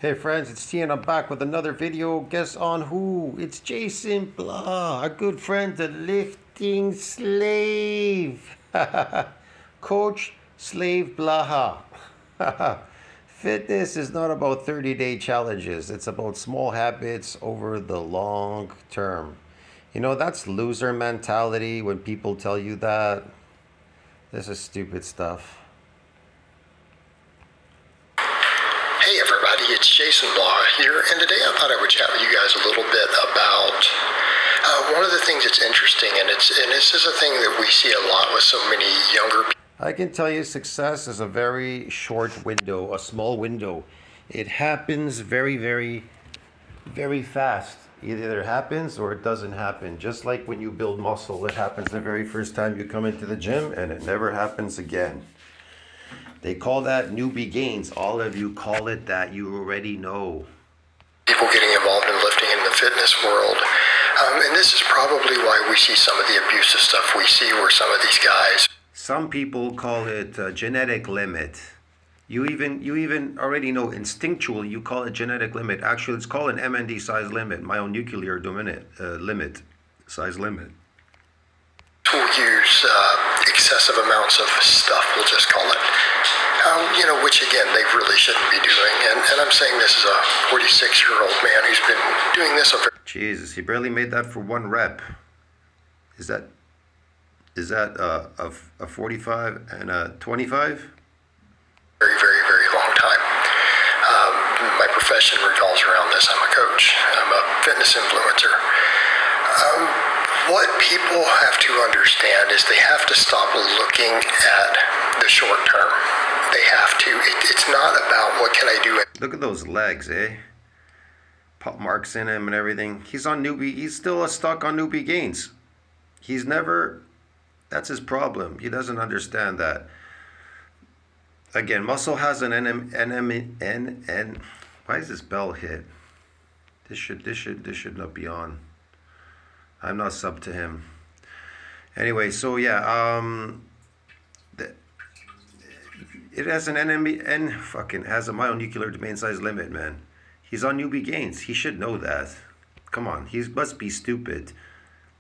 Hey friends, it's T and I'm back with another video. Guess on who? It's JasonBlaha, our good friend, the lifting slave. Coach Slave Blaha. Fitness is not about 30-day challenges. It's about small habits over the long term. You know, that's loser mentality when people tell you that. This is stupid stuff. Hey everybody, it's JasonBlaha here, and today I thought I would chat with you guys a little bit about one of the things that's interesting, and this is a thing that we see a lot with so many younger people. I can tell you success is a very short window, a small window. It happens very, very, very fast. Either it happens or it doesn't happen. Just like when you build muscle, it happens the very first time you come into the gym and it never happens again. They call that newbie gains. All of you call it that. You already know. People getting involved in lifting in the fitness world. And this is probably why we see some of the abusive stuff we see where some of these guys. Some people call it a genetic limit. You even already know instinctual, you call it genetic limit. Actually, it's called an MND size limit, myonuclear limit, size limit. Will use excessive amounts of stuff, we'll just call it. Which again, they really shouldn't be doing. And I'm saying this is a 46-year-old man who's been doing this over. Jesus, he barely made that for one rep. Is that a 45 and a 25? Very, very, very long time. My profession revolves around this. I'm a coach. I'm a fitness influencer. What people have to understand is they have to stop looking at the short term. They have to. It's not about what can I do. Look at those legs, eh? Pop marks in him and everything. He's on newbie. He's still stuck on newbie gains. He's never. That's his problem. He doesn't understand that. Again, muscle has an N. Why is this bell hit? This should not be on. I'm not sub to him. Anyway, so yeah, it has an has a myonuclear domain size limit, man. He's on newbie gains. He should know that. Come on, he must be stupid.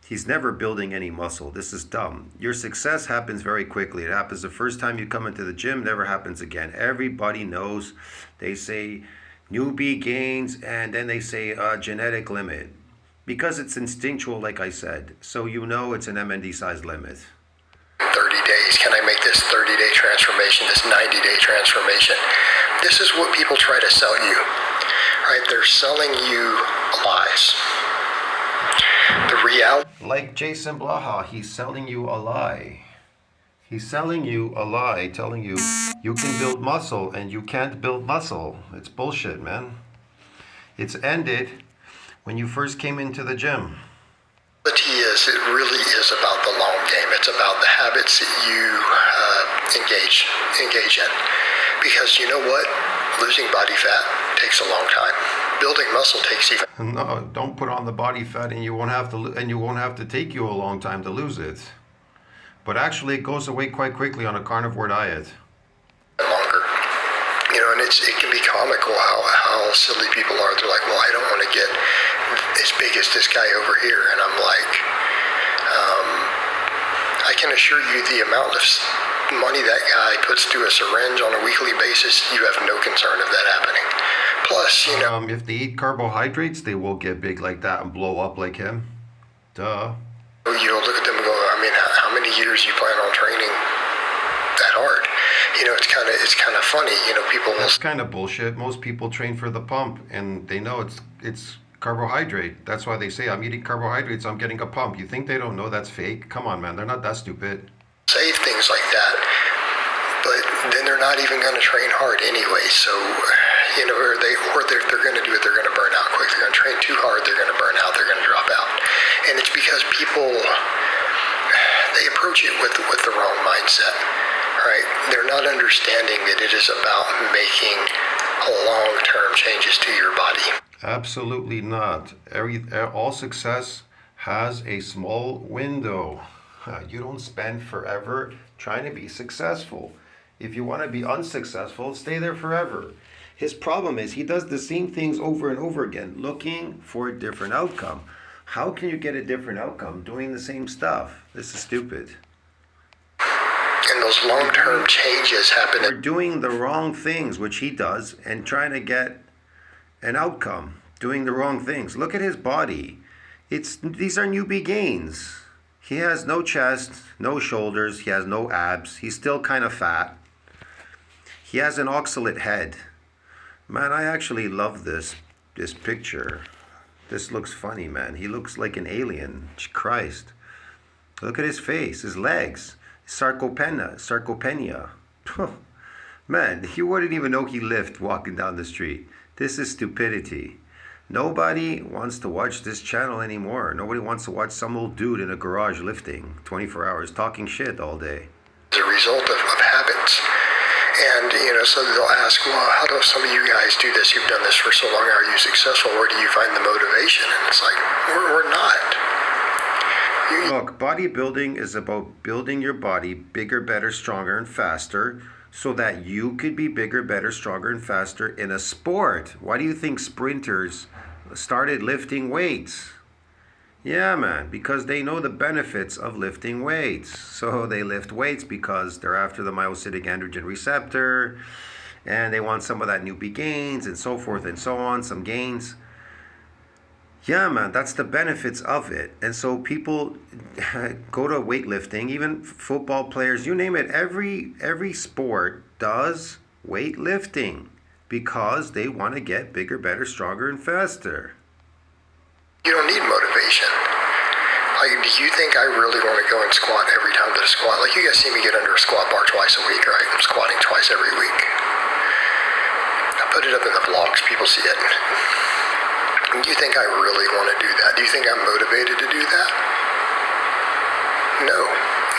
He's never building any muscle. This is dumb. Your success happens very quickly. It happens the first time you come into the gym, never happens again. Everybody knows. They say newbie gains, and then they say genetic limit. Because it's instinctual, like I said. So you know it's an MND size limit. 30 days. Can I make this 30-day transformation, this 90-day transformation? This is what people try to sell you, right? They're selling you lies. The reality. Like JasonBlaha, he's selling you a lie. He's selling you a lie, telling you you can build muscle and you can't build muscle. It's bullshit, man. It's ended when you first came into the gym. It really is about the long game. It's about the habits that you engage in. Because you know what? Losing body fat takes a long time. Building muscle takes even. No, don't put on the body fat, and you won't have to take you a long time to lose it. But actually, it goes away quite quickly on a carnivore diet. Longer, and it can be comical how silly people are. They're like, well, I don't want to get as big as this guy over here, and I'm like, I can assure you the amount of money that guy puts through a syringe on a weekly basis, you have no concern of that happening. Plus, if they eat carbohydrates, they will get big like that and blow up like him. Duh. Look at them and go, how many years you plan on training that hard? It's kind of funny. People will. That's kind of bullshit. Most people train for the pump, and they know it's carbohydrate. That's why they say, I'm eating carbohydrates, I'm getting a pump. You think they don't know that's fake? Come on, man. They're not that stupid. Say things like that, but then they're not even going to train hard anyway. So, or they're going to do it, they're going to burn out quick. They're going to train too hard, they're going to burn out, they're going to drop out. And it's because people, they approach it with the wrong mindset, right? They're not understanding that it is about making long-term changes to your body. Absolutely not. All success has a small window. You don't spend forever trying to be successful. If you want to be unsuccessful, stay there forever. His problem is he does the same things over and over again, looking for a different outcome. How can you get a different outcome doing the same stuff? This is stupid. And those long-term changes happen. We're doing the wrong things, which he does, and trying to get an outcome, doing the wrong things. Look at his body. These are newbie gains. He has no chest, no shoulders, he has no abs. He's still kind of fat. He has an oxalate head. Man, I actually love this picture. This looks funny, man. He looks like an alien. Christ. Look at his face, his legs. Sarcopenia. Man, you wouldn't even know he lived walking down the street. This is stupidity. Nobody wants to watch this channel anymore. Nobody wants to watch some old dude in a garage lifting 24 hours, talking shit all day. As a result of habits. And, so they'll ask, well, how do some of you guys do this? You've done this for so long. Are you successful? Where do you find the motivation? And it's like, we're not. Look, bodybuilding is about building your body bigger, better, stronger, and faster so that you could be bigger, better, stronger, and faster in a sport. Why do you think sprinters started lifting weights? Yeah, man, because they know the benefits of lifting weights. So they lift weights because they're after the myocytic androgen receptor and they want some of that newbie gains and so forth and so on, some gains. Yeah, man, that's the benefits of it. And so people go to weightlifting, even football players, you name it, every sport does weightlifting because they want to get bigger, better, stronger, and faster. You don't need motivation. Like, do you think I really want to go and squat every time that I squat? Like, you guys see me get under a squat bar twice a week, right? I'm squatting twice every week. I put it up in the vlogs. People see it. Do you think I really want to do that? Do you think I'm motivated to do that? No.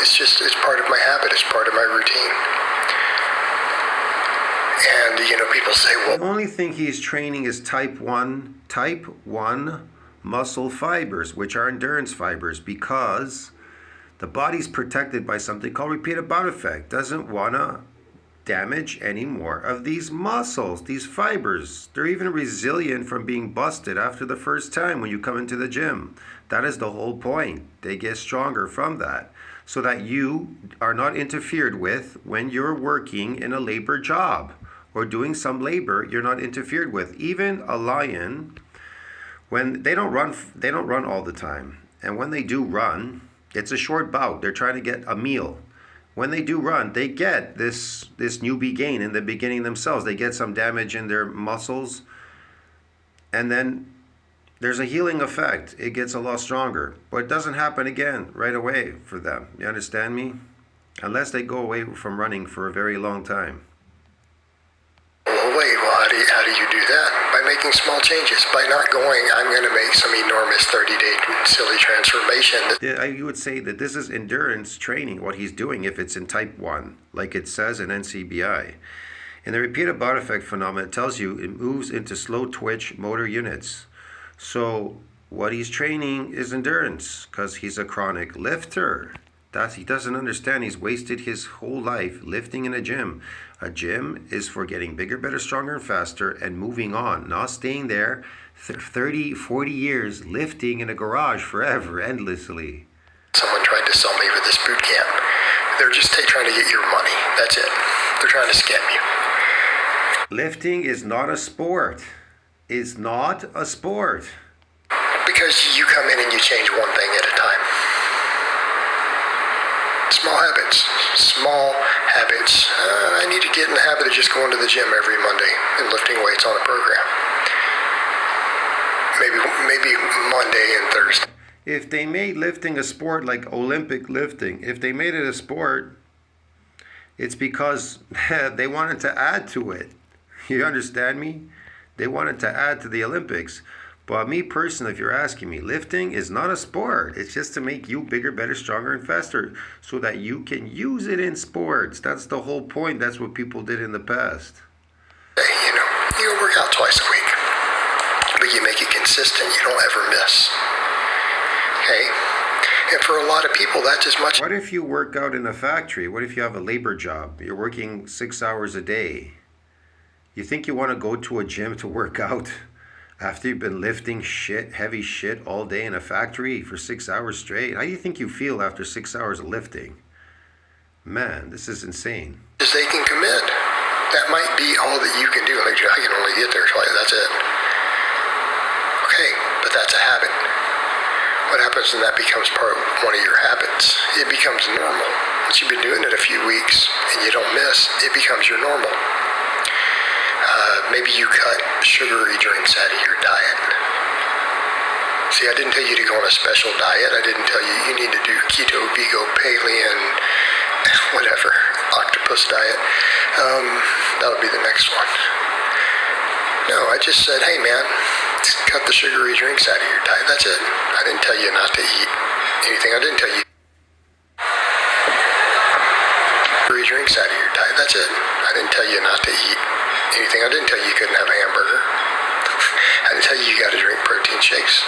It's part of my habit. It's part of my routine. And, people say, well... The only thing he's training is type 1 muscle fibers, which are endurance fibers, because the body's protected by something called repeated bout effect. Doesn't want to damage any more of these muscles, these fibers. They're even resilient from being busted after the first time when you come into the gym. That is the whole point. They get stronger from that so that you are not interfered with when you're working in a labor job or doing some labor. You're not interfered with. Even a lion, when they don't run all the time, and when they do run, it's a short bout. They're trying to get a meal. When they do run, they get this newbie gain in the beginning themselves. They get some damage in their muscles, and then there's a healing effect. It gets a lot stronger, but it doesn't happen again right away for them. You understand me? Unless they go away from running for a very long time. Well, wait, how do you do that? By making small changes. By not going, I'm going to make some enormous 30-day silly transformation. You would say that this is endurance training, what he's doing, if it's in type 1, like it says in NCBI. In the repeated bout effect phenomenon, it tells you it moves into slow twitch motor units. So what he's training is endurance, because he's a chronic lifter. He doesn't understand. He's wasted his whole life lifting in a gym. A gym is for getting bigger, better, stronger, and faster and moving on, not staying there 30, 40 years lifting in a garage forever, endlessly. Someone tried to sell me for this boot camp. They're just trying to get your money. That's it. They're trying to scam you. Lifting is not a sport. It's not a sport. Because you come in and you change one thing at a time. Small habits. Small habits. I need to get in the habit of just going to the gym every Monday and lifting weights on a program. Maybe Monday and Thursday. If they made lifting a sport like Olympic lifting, if they made it a sport, it's because they wanted to add to it. You understand me? They wanted to add to the Olympics. But me personally, if you're asking me, lifting is not a sport. It's just to make you bigger, better, stronger, and faster so that you can use it in sports. That's the whole point. That's what people did in the past. You work out twice a week, but you make it consistent. You don't ever miss. Okay? And for a lot of people, that's as much. What if you work out in a factory? What if you have a labor job? You're working 6 hours a day. You think you want to go to a gym to work out after you've been lifting heavy shit all day in a factory for 6 hours straight? How do you think you feel after 6 hours of lifting? Man, this is insane. As they can commit. That might be all that you can do. Like, I can only get there twice. That's it. Okay, but that's a habit. What happens when that becomes one of your habits? It becomes normal. Once you've been doing it a few weeks and you don't miss, it becomes your normal. Maybe you cut sugary drinks out of your diet. See, I didn't tell you to go on a special diet. I didn't tell you need to do keto, vegan, paleo, whatever, octopus diet. That'll be the next one. No, I just said, hey man, cut the sugary drinks out of your diet. That's it. I didn't tell you not to eat anything. I didn't tell you sugary drinks out of your diet. That's it. I didn't tell you not to eat anything. I didn't tell you couldn't have a hamburger. I didn't tell you got to drink protein shakes.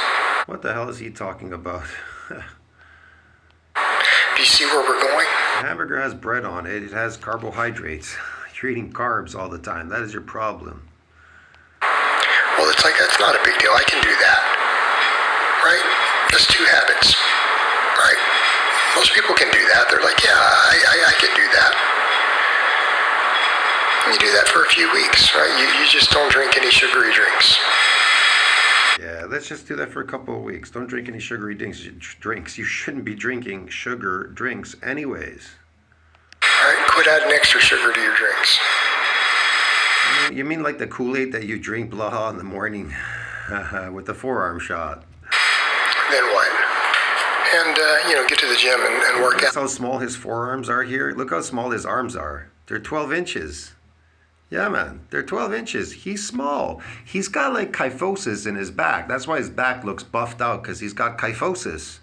What the hell is he talking about? Do you see where we're going? A hamburger has bread on it. It has carbohydrates. You're eating carbs all the time. That is your problem. Well, it's like, that's not a big deal. I can do that. Right? That's 2 habits. Right? Most people can do that. They're like, yeah, I can do that. You do that for a few weeks, right? You just don't drink any sugary drinks. Yeah, let's just do that for a couple of weeks. Don't drink any sugary drinks. You shouldn't be drinking sugar drinks anyways. All right, quit adding extra sugar to your drinks. You mean like the Kool-Aid that you drink, Blaha, in the morning with the forearm shot? Then what? And, get to the gym and work out. That's how small his forearms are here. Look how small his arms are. They're 12 inches. Yeah, man, they're 12 inches. He's small. He's got like kyphosis in his back. That's why his back looks buffed out, because he's got kyphosis.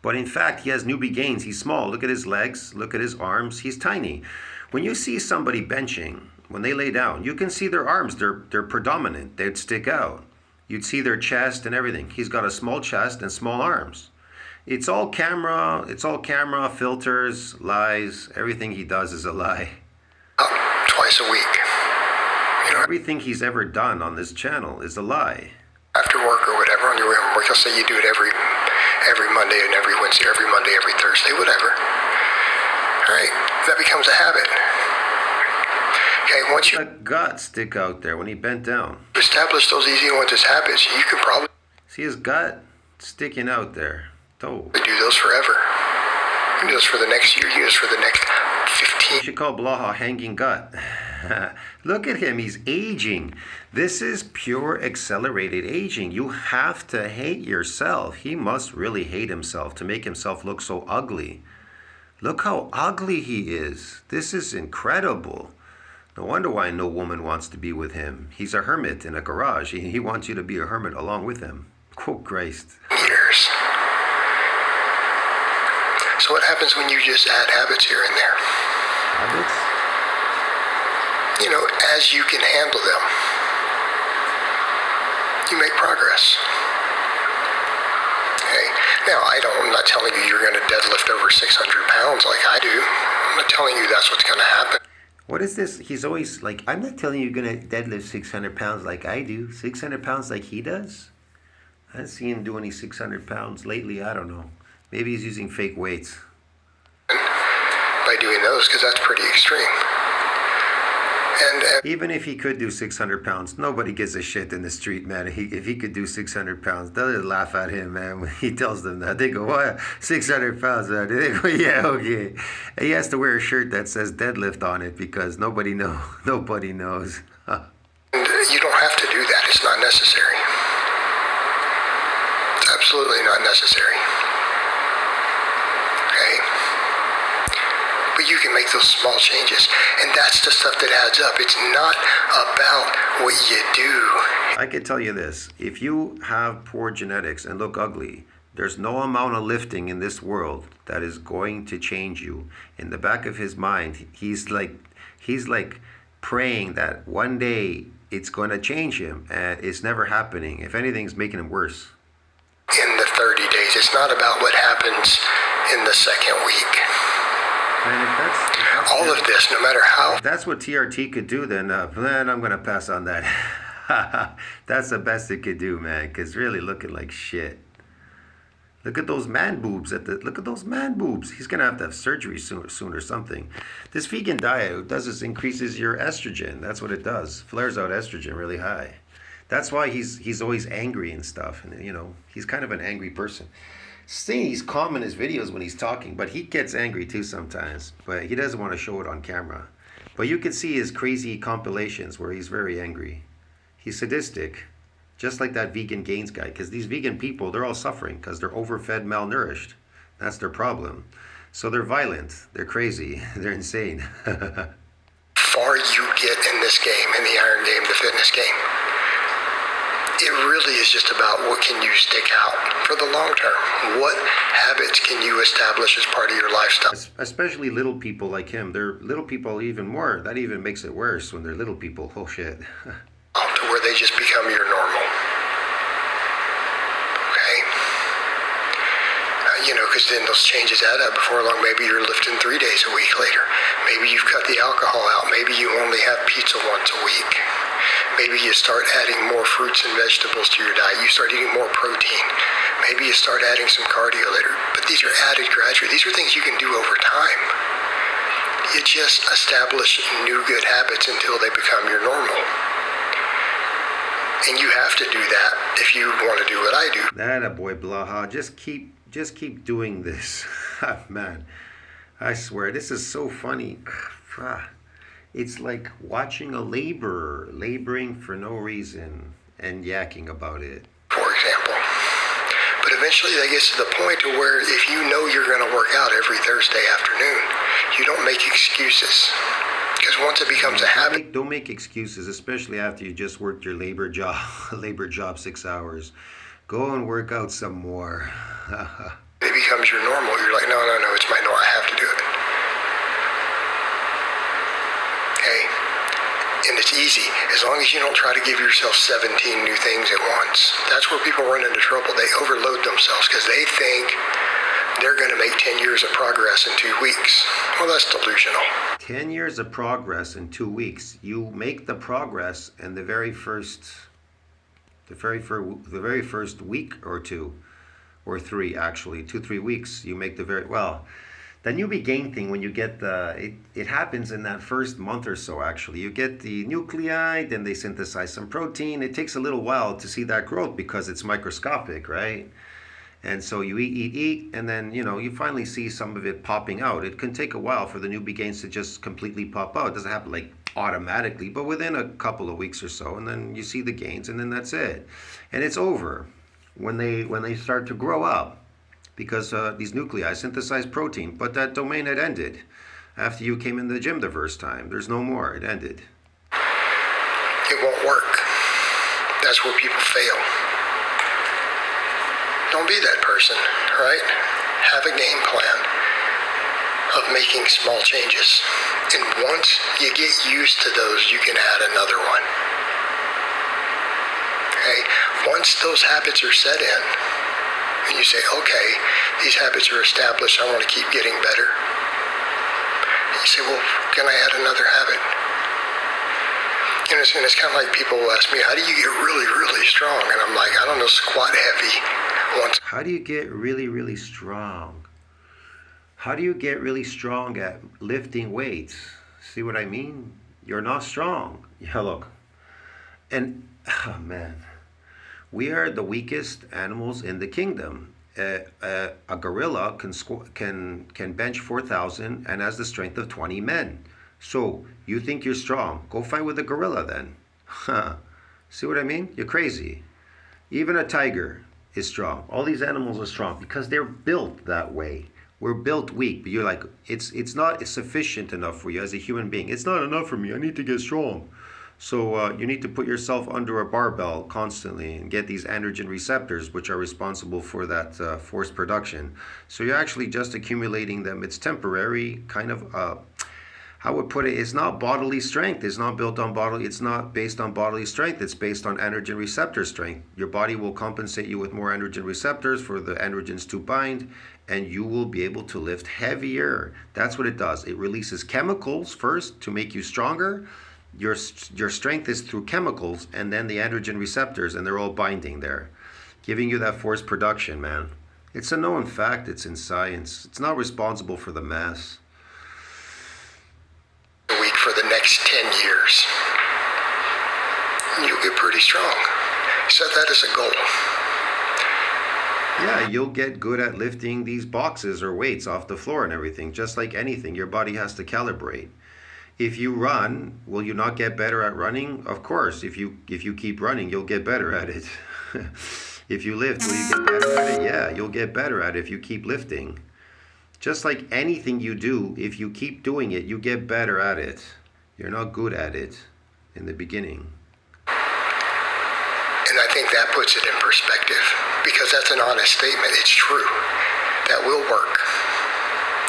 But in fact, he has newbie gains. He's small. Look at his legs. Look at his arms. He's tiny. When you see somebody benching, when they lay down, you can see their arms. They're predominant. They'd stick out. You'd see their chest and everything. He's got a small chest and small arms. It's all camera. It's all camera, filters, lies. Everything he does is a lie. Twice a week. Everything he's ever done on this channel is a lie. After work or whatever, on your way from work, you'll say you do it every Monday and every Wednesday, every Monday, every Thursday, whatever. All right, that becomes a habit. Okay, once you gut stick out there when he bent down. Establish those easy ones as habits, you can probably see his gut sticking out there. Do those forever. You do those for the next year. You do those for the next 15. You should call Blaha hanging gut. Look at him. He's aging. This is pure accelerated aging. You have to hate yourself. He must really hate himself to make himself look so ugly. Look how ugly he is. This is incredible. No wonder why no woman wants to be with him. He's a hermit in a garage. He wants you to be a hermit along with him. Oh, Christ. Years. So what happens when you just add habits here and there? Habits? As you can handle them, you make progress. Okay? Now, I'm not telling you you're going to deadlift over 600 pounds like I do. I'm not telling you that's what's going to happen. What is this? He's always like, I'm not telling you you're going to deadlift 600 pounds like I do. 600 pounds like he does? I haven't seen him do any 600 pounds lately. I don't know. Maybe he's using fake weights. By doing those, because that's pretty extreme. And even if he could do 600 pounds, nobody gives a shit in the street, man. If he could do 600 pounds, they'll just laugh at him, man, when he tells them that. They go, what? 600 pounds, man. They go, yeah, okay. And he has to wear a shirt that says deadlift on it because nobody knows. Nobody knows. And you don't have to do that. It's not necessary. It's absolutely not necessary. But you can make those small changes, and that's the stuff that adds up. It's not about what you do. I can tell you this. If you have poor genetics and look ugly, there's no amount of lifting in this world that is going to change you. In the back of his mind, he's like praying that one day it's going to change him, and it's never happening. If anything, it's making him worse. In the 30 days, it's not about what happens in the second week. And All of this, no matter how. if that's what TRT could do, then I'm gonna pass on that. That's the best it could do, man. Cause really looking like shit. Look at those man boobs look at those man boobs. He's gonna have surgery soon or something. This vegan diet, what it does is increases your estrogen. That's what it does. Flares out estrogen really high. That's why he's always angry and stuff. And he's kind of an angry person. He's calm in his videos when he's talking, but he gets angry too sometimes. But he doesn't want to show it on camera. But you can see his crazy compilations where he's very angry. He's sadistic. Just like that vegan gains guy, because these vegan people, they're all suffering because they're overfed, malnourished. That's their problem. So they're violent, they're crazy, they're insane. Far you get in this game, in the iron game, the fitness game. It really is just about what can you stick out for the long term. What habits can you establish as part of your lifestyle? Especially little people like him. They're little people even more. That even makes it worse when they're little people. Oh shit. To where they just become your normal. Okay? Because then those changes add up. Before long, maybe you're lifting 3 days a week later. Maybe you've cut the alcohol out. Maybe you only have pizza once a week. Maybe you start adding more fruits and vegetables to your diet. You start eating more protein. Maybe you start adding some cardio later. But these are added gradually. These are things you can do over time. You just establish new good habits until they become your normal. And you have to do that if you want to do what I do. That a boy, Blaha. Just keep doing this. Man, I swear, this is so funny. It's like watching a laborer laboring for no reason and yakking about it. For example. But eventually that gets to the point to where if you know you're going to work out every Thursday afternoon, you don't make excuses. Because once it becomes a habit. Don't make excuses, especially after you just worked your labor job 6 hours. Go and work out some more. It becomes your normal. You're like, no, it's my normal. I have to do it. Okay? And it's easy. As long as you don't try to give yourself 17 new things at once. That's where people run into trouble. They overload themselves because they think they're going to make 10 years of progress in 2 weeks. Well, that's delusional. 10 years of progress in 2 weeks. You make the progress in the very first week or two, or three actually, 2-3 weeks. You make the newbie gain thing when you get it happens in that first month or so actually. You get the nuclei, then they synthesize some protein. It takes a little while to see that growth because it's microscopic, right? And so you eat, and then, you finally see some of it popping out. It can take a while for the newbie gains to just completely pop out. It doesn't happen like automatically, but within a couple of weeks or so, and then you see the gains, and then that's it. And it's over when they start to grow up, because these nuclei synthesize protein, but that domain had ended after you came in the gym the first time. There's no more. It ended. It won't work. That's where people fail. Don't be that person, right? Have a game plan of making small changes. And once you get used to those, you can add another one. Okay? Once those habits are set in, and you say, okay, these habits are established, I want to keep getting better. You say, well, can I add another habit? And it's kind of like people will ask me, how do you get really, really strong? And I'm like, I don't know, squat heavy. How do you get really, really strong? How do you get really strong at lifting weights? See what I mean? You're not strong. Yeah, look. And, oh man, we are the weakest animals in the kingdom. A gorilla can bench 4,000 and has the strength of 20 men. So you think you're strong? Go fight with a gorilla then. See what I mean? You're crazy. Even a tiger is strong. All these animals are strong because they're built that way. We're built weak, but you're like, it's not sufficient enough for you as a human being. It's not enough for me. I need to get strong. So you need to put yourself under a barbell constantly and get these androgen receptors, which are responsible for that force production. So you're actually just accumulating them. It's temporary, kind of I would put it, it's not bodily strength. It's not built on bodily, it's not based on bodily strength. It's based on androgen receptor strength. Your body will compensate you with more androgen receptors for the androgens to bind, and you will be able to lift heavier. That's what it does. It releases chemicals first to make you stronger. Your strength is through chemicals, and then the androgen receptors, and they're all binding there, giving you that force production, man. It's a known fact. It's in science. It's not responsible for the mass. A week for the next 10 years. You'll get pretty strong. Set that as a goal. Yeah, you'll get good at lifting these boxes or weights off the floor and everything. Just like anything, your body has to calibrate. If you run, will you not get better at running? Of course. If you keep running, you'll get better at it. If you lift, will you get better at it? Yeah, you'll get better at it if you keep lifting. Just like anything you do, if you keep doing it, you get better at it. You're not good at it in the beginning. And I think that puts it in perspective, because that's an honest statement. It's true. That will work.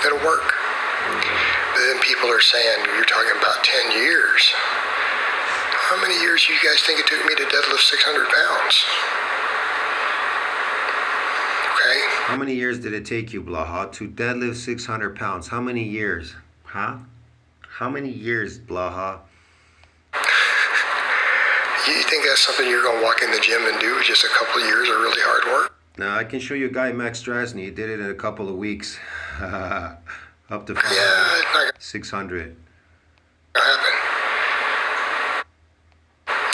It'll work. But then people are saying, you're talking about 10 years. How many years do you guys think it took me to deadlift 600 pounds? Okay? How many years did it take you, Blaha, to deadlift 600 pounds? How many years? Huh? How many years, Blaha? You think that's something you're going to walk in the gym and do with just a couple of years of really hard work? Now, I can show you a guy, Max Strasny. He did it in a couple of weeks. Up to 600. Happen.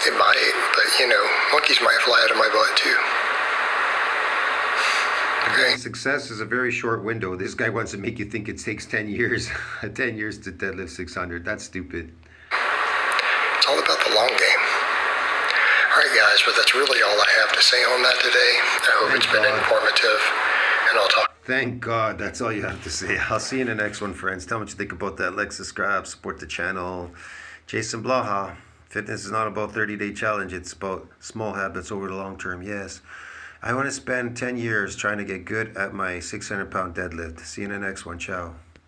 It might, but monkeys might fly out of my butt too. Okay. Success is a very short window. This guy wants to make you think it takes 10 years. 10 years to deadlift 600. That's stupid. It's all about the long game. All right, guys, but that's really all I have to say on that today. I hope it's been informative, and I'll talk. Thank God. That's all you have to say. I'll see you in the next one, friends. Tell me what you think about that. Like, subscribe, support the channel. JasonBlaha. Fitness is not about 30-day challenge. It's about small habits over the long term. Yes. I want to spend 10 years trying to get good at my 600-pound deadlift. See you in the next one. Ciao.